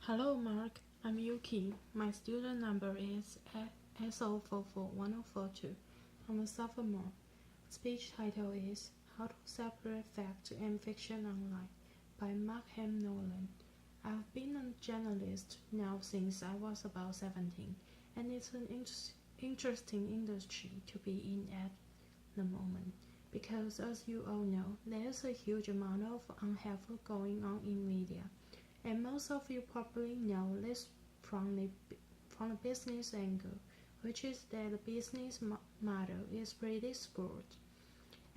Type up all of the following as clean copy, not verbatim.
Hello, Mark. I'm Yuki. My student number is SO44142. I'm a sophomore. Speech title is How to Separate Fact and Fiction Online by Markham, Nolan. I've been a journalist now since I was about 17, and it's an interesting industry to be in at the moment because, as you all know, there's a huge amount of unhelpful going on in media. And most of you probably know this from the business angle, which is that the business model is pretty screwed.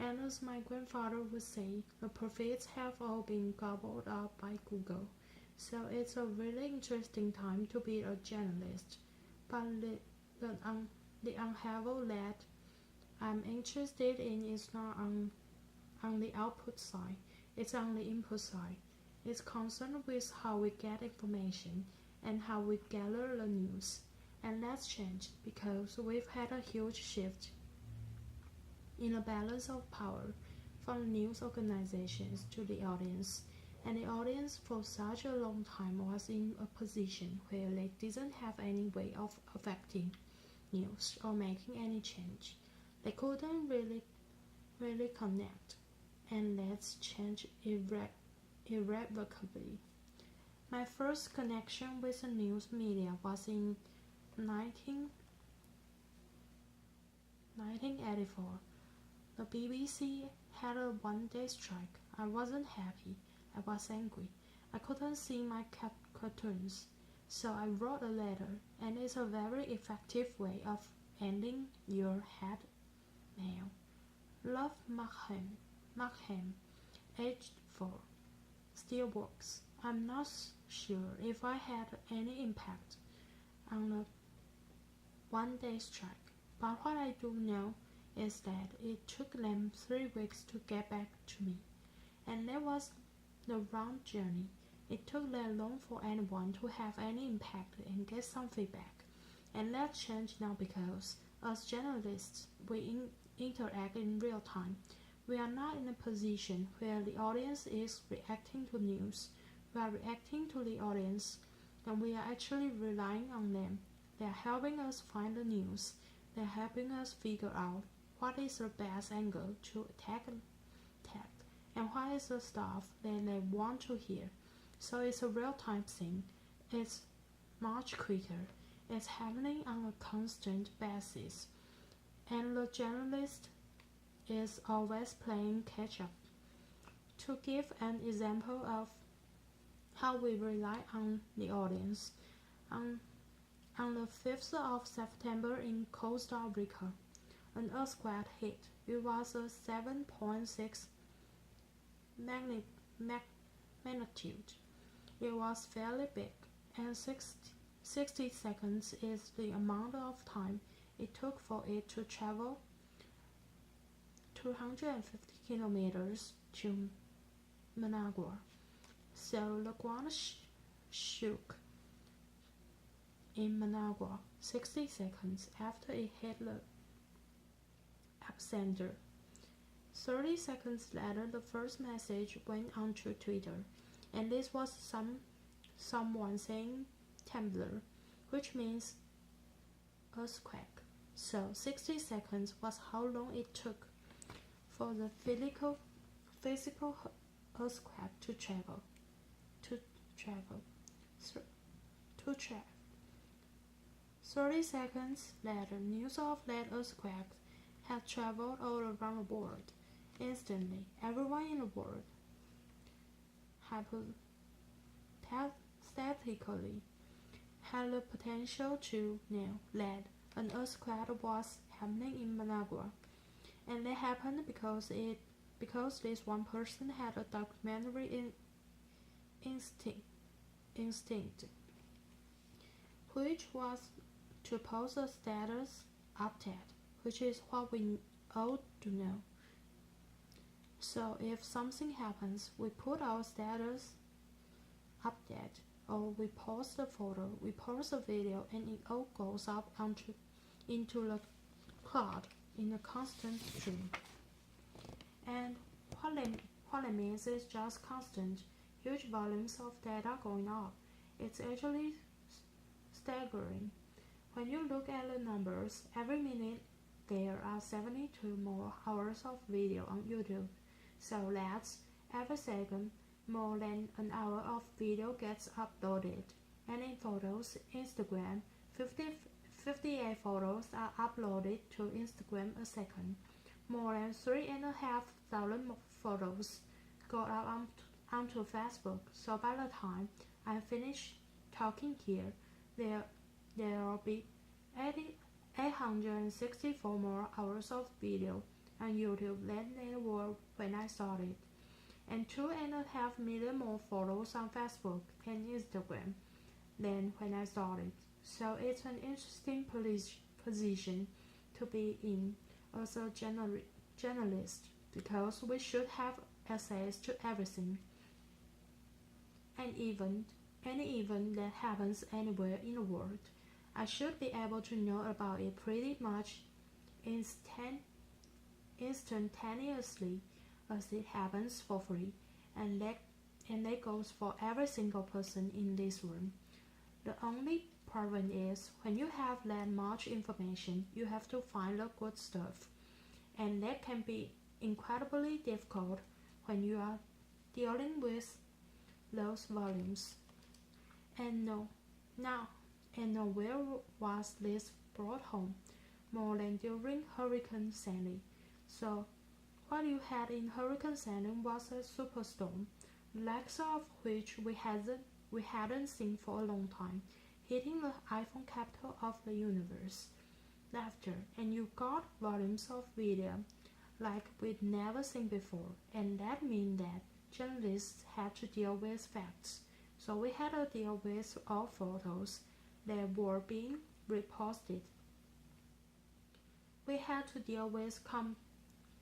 And as my grandfather would say, the profits have all been gobbled up by Google. So it's a really interesting time to be a journalist. But the unhelpful that I'm interested in is not on the output side, it's on the input side. It's concerned with how we get information and how we gather the news. And that's changed because we've had a huge shift in the balance of power from the news organizations to the audience. And the audience for such a long time was in a position where they didn't have any way of affecting news or making any change. They couldn't really connect, and that's changed irrevocably. My first connection with the news media was in 1984. The BBC had a one-day strike. I wasn't happy. I was angry. I couldn't see my cartoons. So I wrote a letter, and it's a very effective way of ending your hate mail. Love Markham, aged 4. Still works. I'm not sure if I had any impact on the one-day strike, but what I do know is that it took them 3 weeks to get back to me, and that was the round journey. It took that long for anyone to have any impact and get some feedback, and that changed now because, as journalists, we interact in real time. We are not in a position where the audience is reacting to news. We are reacting to the audience, and we are actually relying on them. They are helping us find the news. They are helping us figure out what is the best angle to attack, and what is the stuff that they want to hear. So it's a real-time thing. It's much quicker. It's happening on a constant basis, and the journalist is always playing catch-up. To give an example of how we rely on the audience, on the 5th of September in Costa Rica, an earthquake hit. It was a 7.6 magnitude. It was fairly big, and 60 seconds is the amount of time it took for it to travel 250 kilometers to Managua. So the ground shook in Managua 60 seconds after it hit the epicenter. 30 seconds later, the first message went onto Twitter, and this was someone saying trembler, which means earthquake. So 60 seconds was how long it took for the physical earthquake to travel. 30 seconds later, news of that earthquake had traveled all around the world. Instantly, everyone in the world, hypothetically, had the potential to know that an earthquake was happening in Managua. And that happened because this one person had a documentary instinct, which was to post a status update, which is what we all do know. So if something happens, we put our status update, or we post a photo, we post a video, and it all goes up into the cloud in a constant stream. And what it means is just constant, huge volumes of data going up, It's actually staggering. When you look at the numbers, every minute there are 72 more hours of video on YouTube. So that's every second more than an hour of video gets uploaded. And in photos, Instagram, 58 photos are uploaded to Instagram a second. More than 3,500 photos go out onto Facebook. So by the time I finish talking here, there'll be 864 more hours of video on YouTube than there were when I started, and 2.5 million more photos on Facebook and Instagram than when I started. So it's an interesting position to be in as a journalist, because we should have access to everything. Any event that happens anywhere in the world, I should be able to know about it pretty much instantaneously as it happens for free, and that goes for every single person in this room. The only problem is, when you have that much information, you have to find the good stuff, and that can be incredibly difficult when you are dealing with those volumes. And nowhere was this brought home more than during Hurricane Sandy. So what you had in Hurricane Sandy was a superstorm, the likes of which we hadn't seen for a long time, hitting the iPhone capital of the universe. Laughter, and you got volumes of video like we'd never seen before, and that meant that journalists had to deal with facts. So we had to deal with all photos that were being reposted. We had to deal with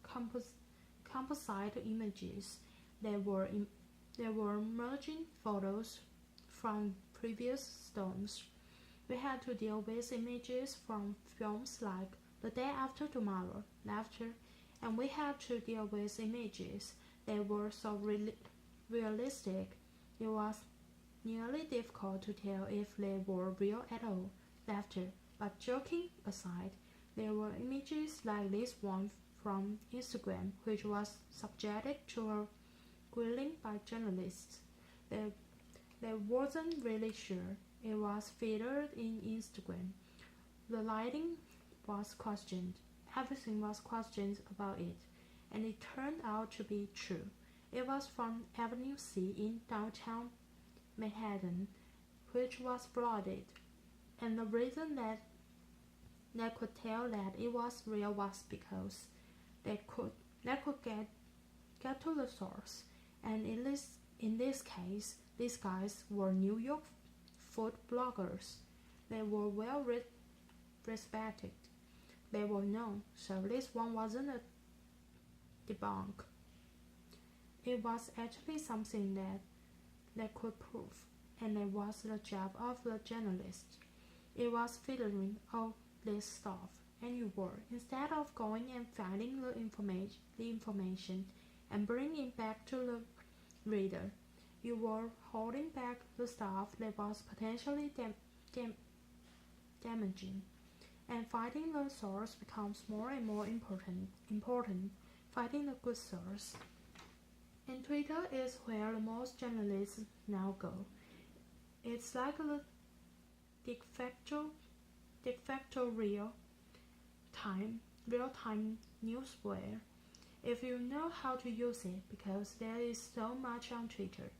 composite images that were merging photos from previous storms. We had to deal with images from films like The Day After Tomorrow, Laughter, and we had to deal with images that were so realistic it was nearly difficult to tell if they were real at all. Laughter. But joking aside, there were images like this one from Instagram, which was subjected to a grilling by journalists. They wasn't really sure it was featured in Instagram. The lighting was questioned. Everything was questioned about it, and it turned out to be true. It was from Avenue C in downtown Manhattan, which was flooded, and the reason that they could tell that it was real was because they could get to the source, and in this case, these guys were New York food bloggers. They were well respected. They were known, so this one wasn't a debunk. It was actually something that they could prove, and it was the job of the journalist. It was filtering all this stuff, and you were, instead of going and finding the information and bringing it back to the reader, you were holding back the stuff that was potentially damaging. And finding the source becomes more and more important. Finding the good source. And Twitter is where the most journalists now go. It's like a de facto real-time newswire, if you know how to use it, because there is so much on Twitter,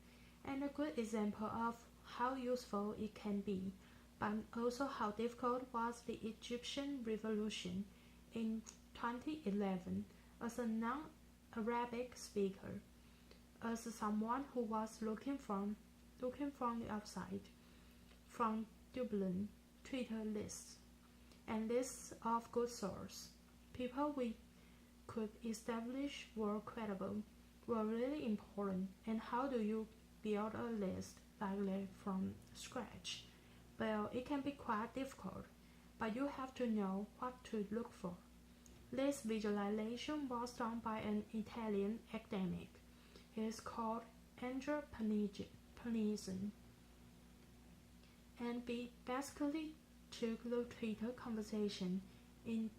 and a good example of how useful it can be, but also how difficult was the Egyptian revolution in 2011 as a non-Arabic speaker, as someone who was looking from the outside, from Dublin Twitter lists and lists of good sources. People we could establish were credible, were really important. And how do you build a list like that from scratch? Well, it can be quite difficult, but you have to know what to look for. This visualization was done by an Italian academic. He is called Andrea Panizzi. and we basically took the Twitter conversation in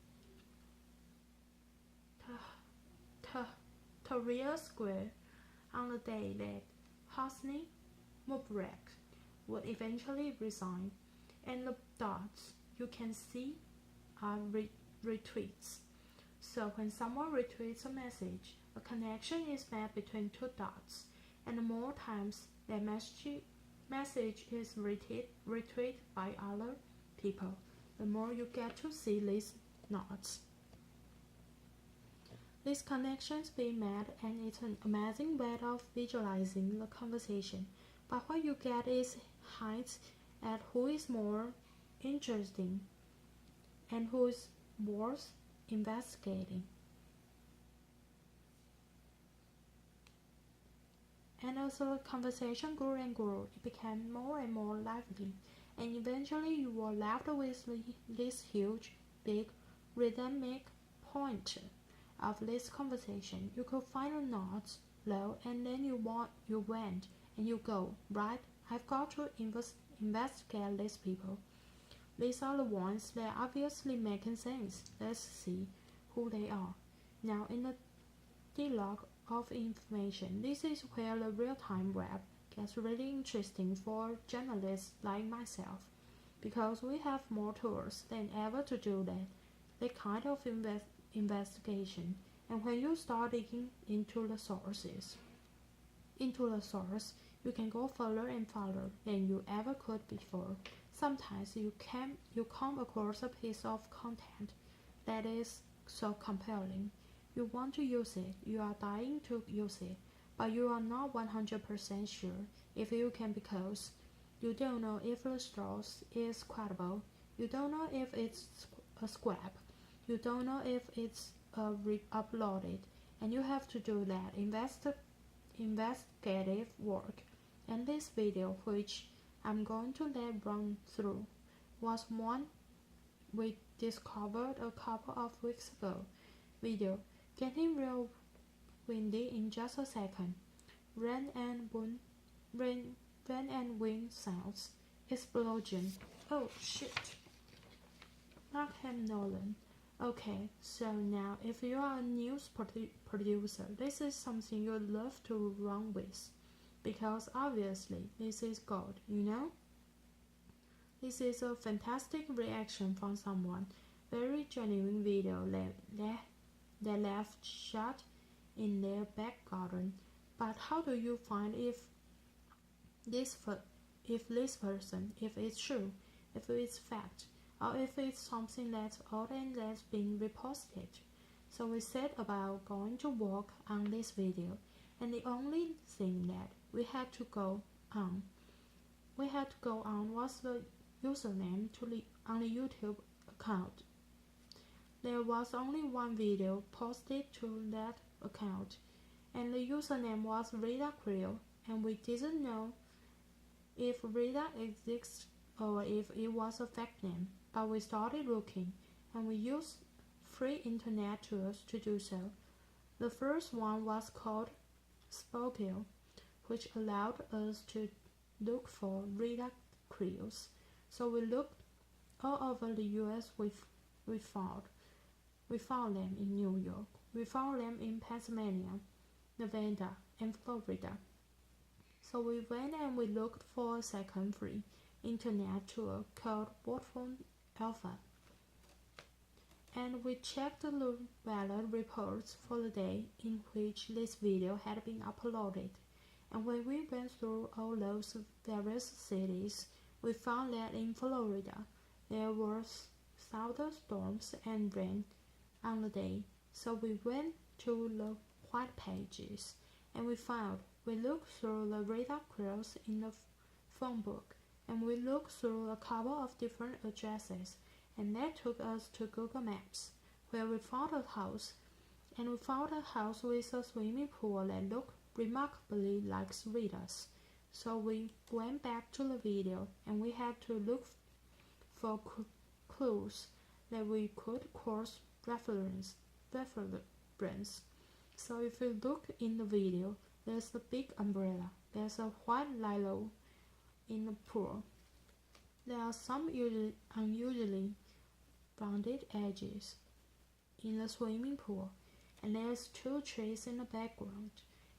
Tahrir Square on the day that Hosni Mubarak would eventually resign, and the dots you can see are retweets. So when someone retweets a message, a connection is made between two dots, and the more times that message is retweeted by other people, the more you get to see these dots. These connections being made, and it's an amazing way of visualizing the conversation. But what you get is hints at who is more interesting and who is worth investigating. And as the conversation grew and grew, it became more and more lively, and eventually you were left with this huge, big, rhythmic point of this conversation. You could find the notes low, and then you went and you go, right, I've got to investigate these people. These are the ones that are obviously making sense. Let's see who they are. Now, in the dialogue of information, this is where the real-time web gets really interesting for journalists like myself, because we have more tools than ever to do that kind of investigation. And when you start digging into the source, you can go further and farther than you ever could before. Sometimes you come across a piece of content that is so compelling. You want to use it, you are dying to use it, but you are not 100% sure if you can, because you don't know if the source is credible, you don't know if it's a scrap, you don't know if it's re-uploaded, and you have to do that investigative work. And this video, which I'm going to let run through, was one we discovered a couple of weeks ago. Video getting real windy in just a second. Rain and wind sounds. Explosion. Oh shit. Markham, Nolan. Okay, so now if you are a news producer, this is something you'd love to run with, because obviously this is gold, you know? This is a fantastic reaction from someone. Very genuine video that left shot in their back garden. But how do you find if it's true, if it's fact, or if it's something that's old and that's been reposted? So we set about going to work on this video, and the only thing that we had to go on was the username on the YouTube account. There was only one video posted to that account, and the username was Rita Creel, and we didn't know if Rita exists or if it was a fake name, but we started looking, and we used free internet tools to do so. The first one was called Spokeo, which allowed us to look for Rita Creels. So we looked all over the US. We found them in New York. We found them in Pennsylvania, Nevada, and Florida. So we went and we looked for a second free internet tool called Boardphone Alpha. And we checked the weather reports for the day in which this video had been uploaded. And when we went through all those various cities, we found that in Florida there were thunderstorms and rain on the day. So we went to the white pages, and we looked through the radar clears in the phone book, and we looked through a couple of different addresses, and that took us to Google Maps, where we found a house. And we found a house with a swimming pool that looked remarkably like Rita's. So we went back to the video, and we had to look for clues that we could cross-reference. So if you look in the video, there's a big umbrella, there's a white lilo in the pool, There are some unusually rounded edges in the swimming pool, and there's two trees in the background.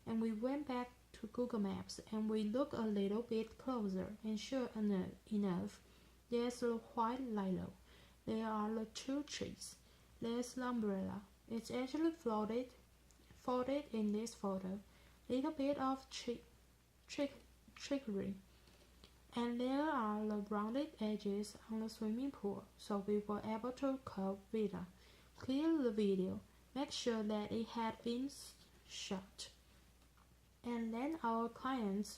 And we went back to Google Maps and we looked a little bit closer, and sure enough, there's the white lilo. There are the two trees. There's the umbrella. It's actually folded in this photo. Little bit of trickery. And there are the rounded edges on the swimming pool, so we were able to call Vida, clear the video, make sure that it had been shot. And then our clients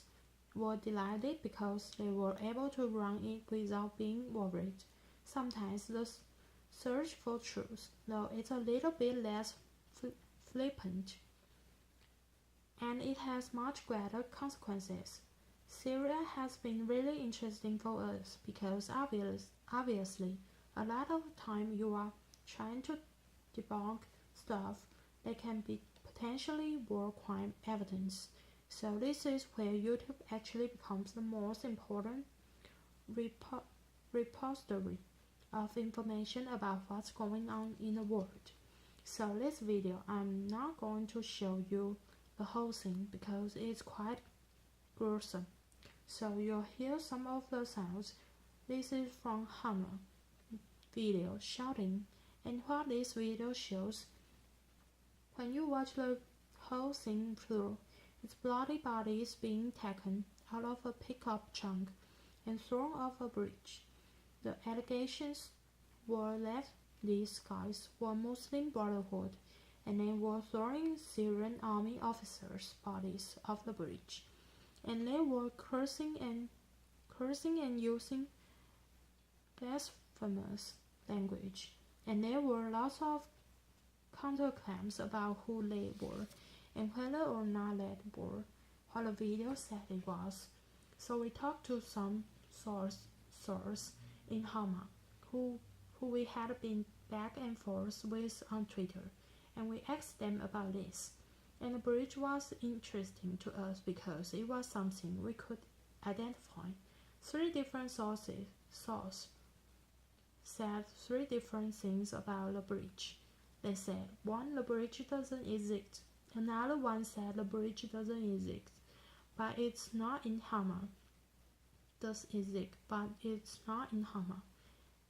were delighted because they were able to run it without being worried. Sometimes the search for truth, though it's a little bit less flippant, and it has much greater consequences. Syria has been really interesting for us because obviously a lot of the time you are trying to debunk stuff that can be potentially war crime evidence. So this is where YouTube actually becomes the most important repository of information about what's going on in the world. So this video, I'm not going to show you the whole thing because it's quite gruesome. So you'll hear some of the sounds. This is from Hammer video shouting, and what this video shows, when you watch the whole thing through, it's bloody bodies being taken out of a pickup trunk and thrown off a bridge. The allegations were that these guys were Muslim Brotherhood, and they were throwing Syrian army officers' bodies off the bridge, and they were cursing and using blasphemous language, and there were lots of counterclaims about who they were and whether or not that were what the video said it was. So we talked to some source in Hama who we had been back and forth with on Twitter, and we asked them about this. And the bridge was interesting to us because it was something we could identify. Three different sources said three different things about the bridge. They said, one, the bridge doesn't exist. Another one said the bridge doesn't exist, but it's not in Hama. Does exist, but it's not in Hama.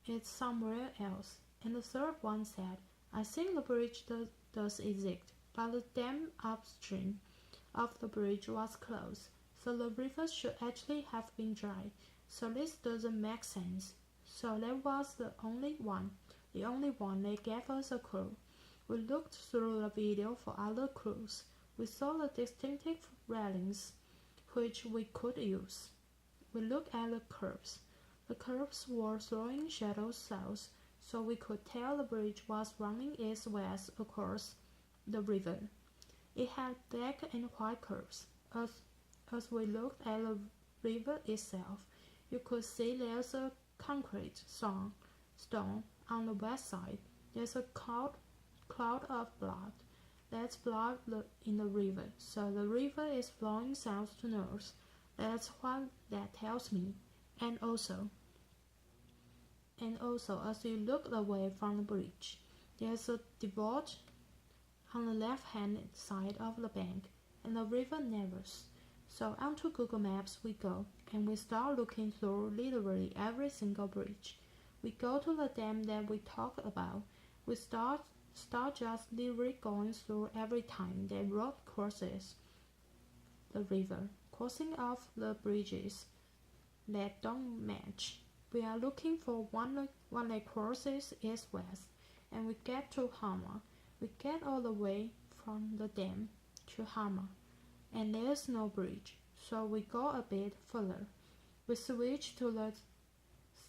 It's somewhere else. And the third one said, I think the bridge does exist, but the dam upstream of the bridge was closed, so the river should actually have been dry. So this doesn't make sense. So that was the only one they gave us a clue. We looked through the video for other clues. We saw the distinctive railings, which we could use. We looked at the curves. The curves were throwing shadows south, so we could tell the bridge was running east-west across the river. It had black and white curves. As we looked at the river itself, you could see there's a concrete stone on the west side. There's a cloud of blood. That's blood in the river, so the river is flowing south to north. That's what that tells me. And also, as you look away from the bridge, there's a divot on the left-hand side of the bank, and the river narrows. So onto Google Maps we go, and we start looking through literally every single bridge. We go to the dam that we talk about. We start just literally going through every time the road crosses the river, crossing off the bridges that don't match. We are looking for one that crosses east-west, and we get to Hama. We get all the way from the dam to Hama, and there's no bridge, so we go a bit further. We switch to the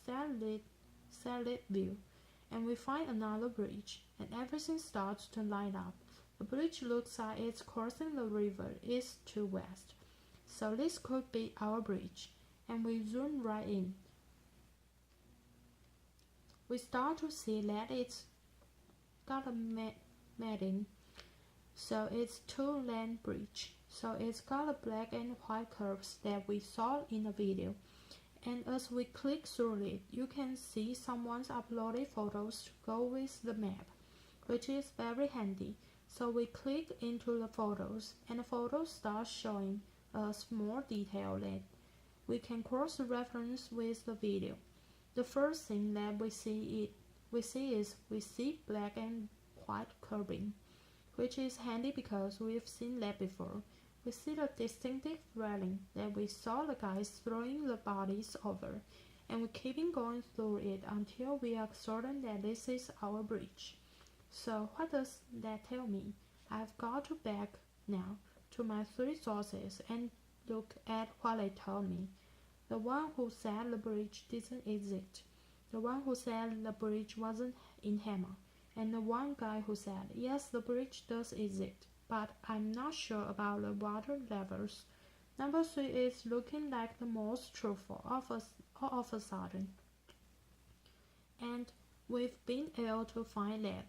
satellite view, and we find another bridge, and everything starts to line up. The bridge looks like it's crossing the river east to west, so this could be our bridge, and we zoom right in. We start to see that it's got a matting, so it's two-lane bridge, so it's got the black and white curves that we saw in the video, And as we click through it, you can see someone's uploaded photos to go with the map, which is very handy. So we click into the photos, and the photos start showing us more detail that we can cross-reference with the video. The first thing that we see black and white curving, which is handy because we've seen that before. We see the distinctive railing that we saw the guys throwing the bodies over, and we're keeping going through it until we are certain that this is our bridge. So what does that tell me? I've got to back now to my 3 sources and look at what they told me. The one who said the bridge didn't exist, the one who said the bridge wasn't in Hammer, and the one guy who said, yes, the bridge does exist, but I'm not sure about the water levels. Number 3 is looking like the most truthful all of a sudden. And we've been able to find that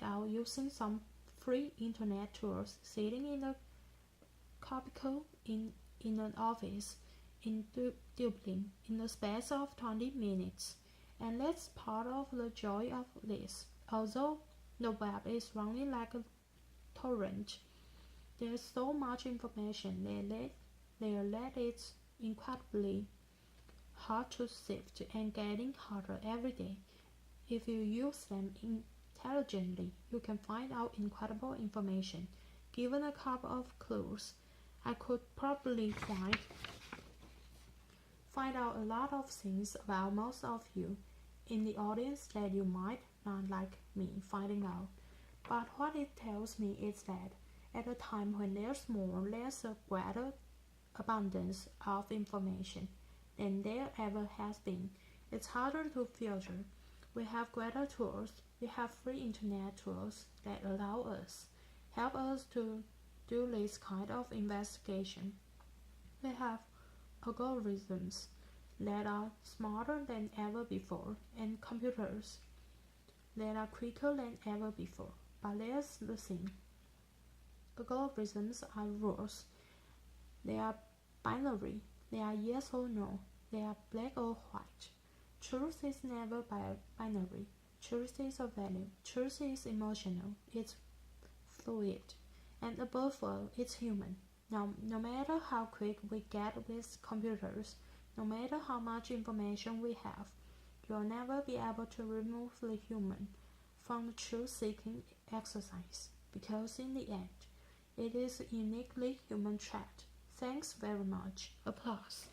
out using some free internet tools sitting in a cubicle in an office in Dublin in the space of 20 minutes. And that's part of the joy of this. Although the web is running like a torrent, there's so much information that it's incredibly hard to sift and getting harder every day. If you use them intelligently, you can find out incredible information. Given a couple of clues, I could probably find out a lot of things about most of you in the audience that you might not like me finding out. But what it tells me is that at a time when there's a greater abundance of information than there ever has been, it's harder to filter. We have greater tools. We have free internet tools that help us to do this kind of investigation. We have algorithms that are smarter than ever before, and computers that are quicker than ever before. But there's the thing. Algorithms are rules. They are binary. They are yes or no. They are black or white. Truth is never binary. Truth is a value. Truth is emotional. It's fluid. And above all, it's human. Now, no matter how quick we get with computers, no matter how much information we have, you'll never be able to remove the human from the truth-seeking exercise, because in the end, it is a uniquely human trait. Thanks very much. Applause.